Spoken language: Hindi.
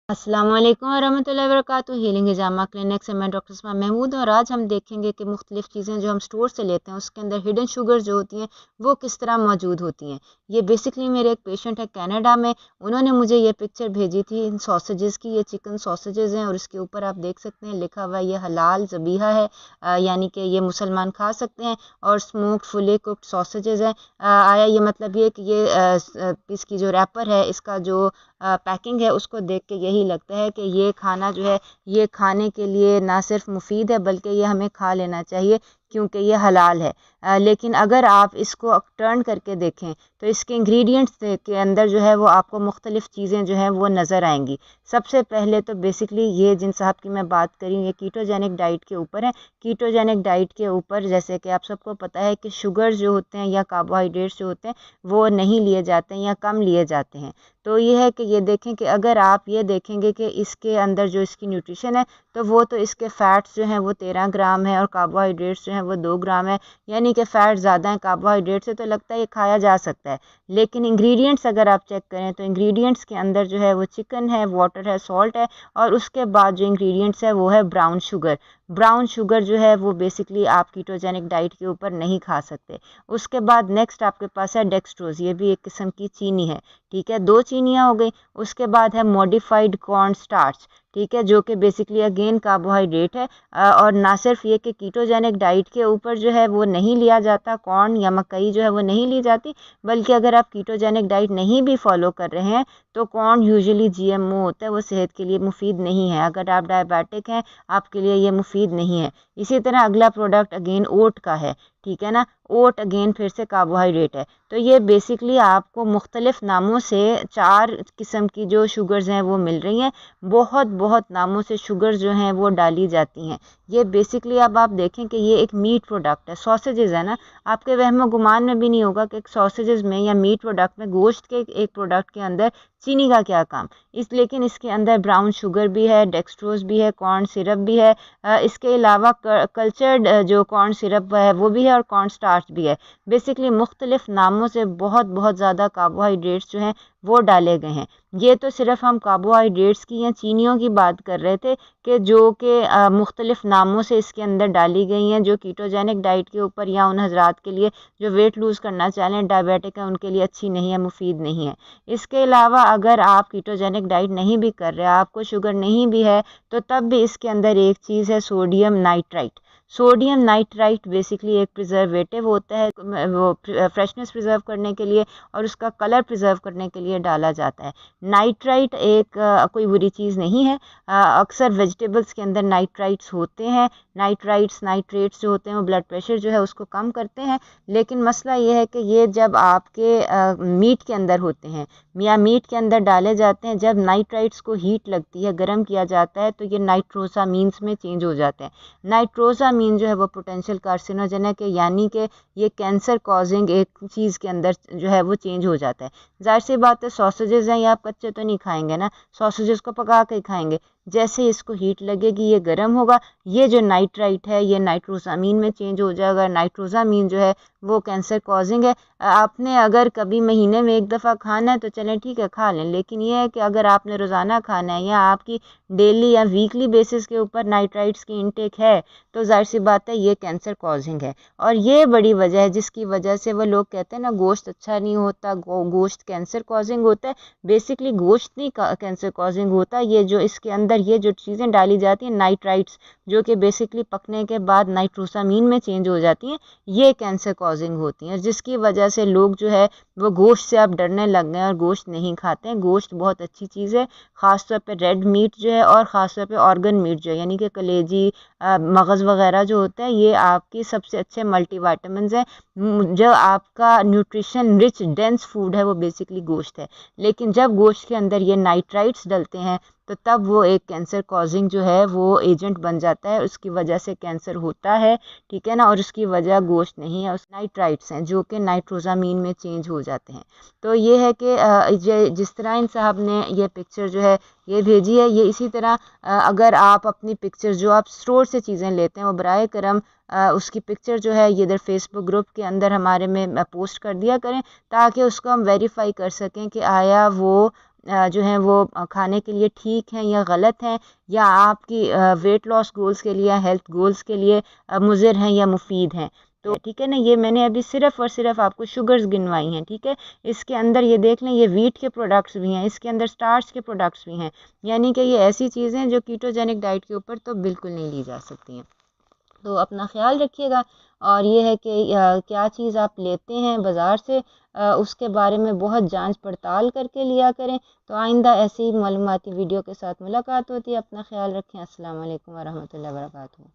अस्सलाम वालेकुम वरहमतुल्लाहि वबरकातुहू। हीलिंग हिजामा क्लिनिक से मैं डॉक्टर उस्मा महमूद हूँ और आज हम देखेंगे कि मुख्तलिफ़ चीज़ें जो हम स्टोर से लेते हैं उसके अंदर हिडन शुगर जो होती हैं वो किस तरह मौजूद होती हैं। ये बेसिकली मेरे एक पेशेंट है कनाडा में, उन्होंने मुझे ये पिक्चर भेजी थी इन सॉसेजेस की। ये चिकन सॉसेजेस हैं और इसके ऊपर आप देख सकते हैं लिखा हुआ है ये हलाल ज़बीहा है, यानी कि ये मुसलमान खा सकते हैं और स्मोक्ड फुली कुक्ड सॉसेजेस हैं। आया ये मतलब ये कि ये इसकी जो रैपर है, इसका जो पैकिंग है, उसको देख के यही लगता है कि ये खाना जो है ये खाने के लिए ना सिर्फ मुफीद है बल्कि ये हमें खा लेना चाहिए क्योंकि ये हलाल है। लेकिन अगर आप इसको टर्न करके देखें तो इसके इंग्रेडिएंट्स के अंदर जो है वो आपको मुख्तलिफ़ चीज़ें जो हैं वो नज़र आएंगी। सबसे पहले तो बेसिकली ये जिन साहब की मैं बात करी ये कीटोजेनिक डाइट के ऊपर है। कीटोजेनिक डाइट के ऊपर जैसे कि आप सबको पता है कि शुगर जो होते हैं या कार्बोहाइड्रेट्स जो होते हैं वो नहीं लिए जाते हैं या कम लिए जाते हैं। तो ये है कि ये देखें कि अगर आप ये देखेंगे कि इसके अंदर जो इसकी न्यूट्रिशन है तो वो तो इसके फ़ैट्स जो हैं वो 13 ग्राम है और कार्बोहाइड्रेट्स जो हैं वो 2 ग्राम है, यानी कि फ़ैट ज़्यादा है कार्बोहाइड्रेट से, तो लगता है ये खाया जा सकता है। लेकिन इंग्रेडिएंट्स अगर आप चेक करें तो इंग्रेडिएंट्स के अंदर जो है वो चिकन है, वाटर है, सॉल्ट है और उसके बाद जो इंग्रेडिएंट्स है वो है ब्राउन शुगर। ब्राउन शुगर जो है वो बेसिकली आप कीटोजेनिक डाइट के ऊपर नहीं खा सकते। उसके बाद नेक्स्ट आपके पास है डेक्सट्रोज़, ये भी एक किस्म की चीनी है, ठीक है, 2 चीनियाँ हो गई। उसके बाद है मॉडिफाइड कॉर्न स्टार्च, ठीक है, जो कि बेसिकली अगेन कार्बोहाइड्रेट है। और ना सिर्फ ये कि कीटोजेनिक डाइट के ऊपर जो है वो नहीं लिया जाता, कॉर्न या मकई जो है वो नहीं ली जाती, बल्कि अगर आप कीटोजेनिक डाइट नहीं भी फॉलो कर रहे हैं तो कॉर्न यूजुअली जीएमओ होता है, वो सेहत के लिए मुफीद नहीं है। अगर आप डायबिटिक हैं आपके लिए ये मुफीद नहीं है। इसी तरह अगला प्रोडक्ट अगेन ओट का है, ठीक है ना, ओट अगेन फिर से कार्बोहाइड्रेट है। तो ये बेसिकली आपको मुख्तलिफ नामों से 4 किस्म की जो शुगर्स हैं वो मिल रही हैं। बहुत बहुत नामों से शुगर जो हैं वो डाली जाती हैं। ये बेसिकली अब आप देखें कि ये एक मीट प्रोडक्ट है, सॉसेजेस है ना, आपके वहम गुमान में भी नहीं होगा कि सॉसेजेस में या मीट प्रोडक्ट में, गोश्त के एक प्रोडक्ट के अंदर चीनी का क्या काम। लेकिन इसके अंदर ब्राउन शुगर भी है, डेक्सट्रोज भी है, कॉर्न सिरप भी है। इसके अलावा कल्चर्ड जो कॉर्न सिरप है वो भी है और कॉर्न स्टार्च भी है। बेसिकली मुख्तलिफ नामों से बहुत बहुत ज़्यादा कार्बोहाइड्रेट्स जो हैं वो डाले गए हैं। ये तो सिर्फ हम कार्बोहाइड्रेट्स की या चीनियों की बात कर रहे थे कि जो कि मुख्तलिफ नामों से इसके अंदर डाली गई हैं, जो कीटोजेनिक डाइट के ऊपर या उन हजरात के लिए जो वेट लूज़ करना चाह रहे हैं, डायबिटिक है, उनके लिए अच्छी नहीं है, मुफीद नहीं है। इसके अलावा अगर आप कीटोजेनिक डाइट नहीं भी कर रहे, आपको शुगर नहीं भी है, तो तब भी इसके अंदर एक चीज़ है sodium nitrite. Sodium nitrite basically एक प्रिजर्वेटिव होता है, वो फ्रेशनेस प्रिजर्व करने के लिए और उसका कलर प्रिजर्व करने के लिए डाला जाता है। नाइट्राइट एक कोई बुरी चीज़ नहीं है। अक्सर वेजिटेबल्स के अंदर नाइट्राइट्स होते हैं। नाइट्राइट्स नाइट्रेट्स जो होते हैं वो ब्लड प्रेशर जो है उसको कम करते हैं। लेकिन मसला ये है कि ये जब आपके मीट के अंदर होते हैं या मीट के अंदर डाले जाते हैं, जब नाइट्राइट्स को हीट लगती है, गर्म किया जाता है, तो ये नाइट्रोसामीन्स में चेंज हो जाते हैं। नाइट्रोसामीन जो है वो पोटेंशियल कार्सिनोजेनिक है, यानी कि ये कैंसर कॉजिंग एक चीज़ के अंदर जो है वो चेंज हो जाता है। जाहिर सी बात है सॉसेजेस हैं, ये आप कच्चे तो नहीं खाएंगे ना, सॉसेजेस को पका के खाएंगे। जैसे ही इसको हीट लगेगी ये गर्म होगा, ये जो नाइट्राइट है ये नाइट्रोसामीन में चेंज हो जाएगा। नाइट्रोसामीन जो है वो कैंसर कॉजिंग है। आपने अगर कभी महीने में एक दफ़ा खाना है तो चलें ठीक है खा लें, लेकिन ये है कि अगर आपने रोज़ाना खाना है या आपकी डेली या वीकली बेसिस के ऊपर नाइट्राइट्स की इनटेक है तो जाहिर सी बात है ये कैंसर कॉजिंग है। और ये बड़ी वजह है जिसकी वजह से वो लोग कहते हैं ना गोश्त अच्छा नहीं होता, गोश्त कैंसर कॉजिंग होता है। बेसिकली गोश्त नहीं कैंसर कॉजिंग होता, ये जो इसके अंदर ये जो चीज़ें डाली जाती हैं नाइट्राइट्स, जो कि बेसिकली पकने के बाद नाइट्रोसामीन में चेंज हो जाती हैं, ये कैंसर कॉजिंग होती हैं, जिसकी वजह से लोग जो है वो गोश्त से अब डरने लग गए और गोश्त नहीं खाते हैं। गोश्त बहुत अच्छी चीज़ है, ख़ास तौर पे रेड मीट जो है और ख़ास तौर पे ऑर्गन मीट जो है, यानी कि कलेजी, मगज़ वगैरह जो होता है, ये आपकी सबसे अच्छे मल्टीविटामिन्स हैं। जो आपका न्यूट्रिशन रिच डेंस फूड है वो बेसिकली गोश्त है। लेकिन जब गोश्त के अंदर ये नाइट्राइट्स डलते हैं तो तब वो एक कैंसर कॉजिंग जो है वो एजेंट बन जाता है, उसकी वजह से कैंसर होता है, ठीक है ना। और उसकी वजह गोश्त नहीं है, उस नाइट्राइट्स हैं जो कि नाइट्रोजामीन में चेंज हो जाते हैं। तो ये है कि जिस तरह इन साहब ने ये पिक्चर जो है ये भेजी है, ये इसी तरह अगर आप अपनी पिक्चर जो आप स्टोर से चीज़ें लेते हैं वो बराए करम उसकी पिक्चर जो है ये इधर फेसबुक ग्रुप के अंदर हमारे में पोस्ट कर दिया करें, ताकि उसको हम वेरीफाई कर सकें कि आया वो जो हैं वो खाने के लिए ठीक हैं या गलत हैं, या आपकी वेट लॉस गोल्स के लिए, हेल्थ गोल्स के लिए मुज़िर हैं या मुफीद हैं। तो ठीक है ना, ये मैंने अभी सिर्फ़ और सिर्फ आपको शुगर्स गिनवाई हैं। ठीक है, इसके अंदर ये देख लें, ये वीट के प्रोडक्ट्स भी हैं, इसके अंदर स्टार्च के प्रोडक्ट्स भी हैं, यानी कि ये ऐसी चीज़ें हैं जो कीटोजेनिक डाइट के ऊपर तो बिल्कुल नहीं ली जा सकती हैं। तो अपना ख्याल रखिएगा। और ये है कि क्या चीज़ आप लेते हैं बाज़ार से, उसके बारे में बहुत जांच पड़ताल करके लिया करें। तो आइंदा ऐसी ही मालूमाती वीडियो के साथ मुलाकात होती है। अपना ख्याल रखें। अस्सलाम वालेकुम वरहमतुल्लाहि वबरकातुहू।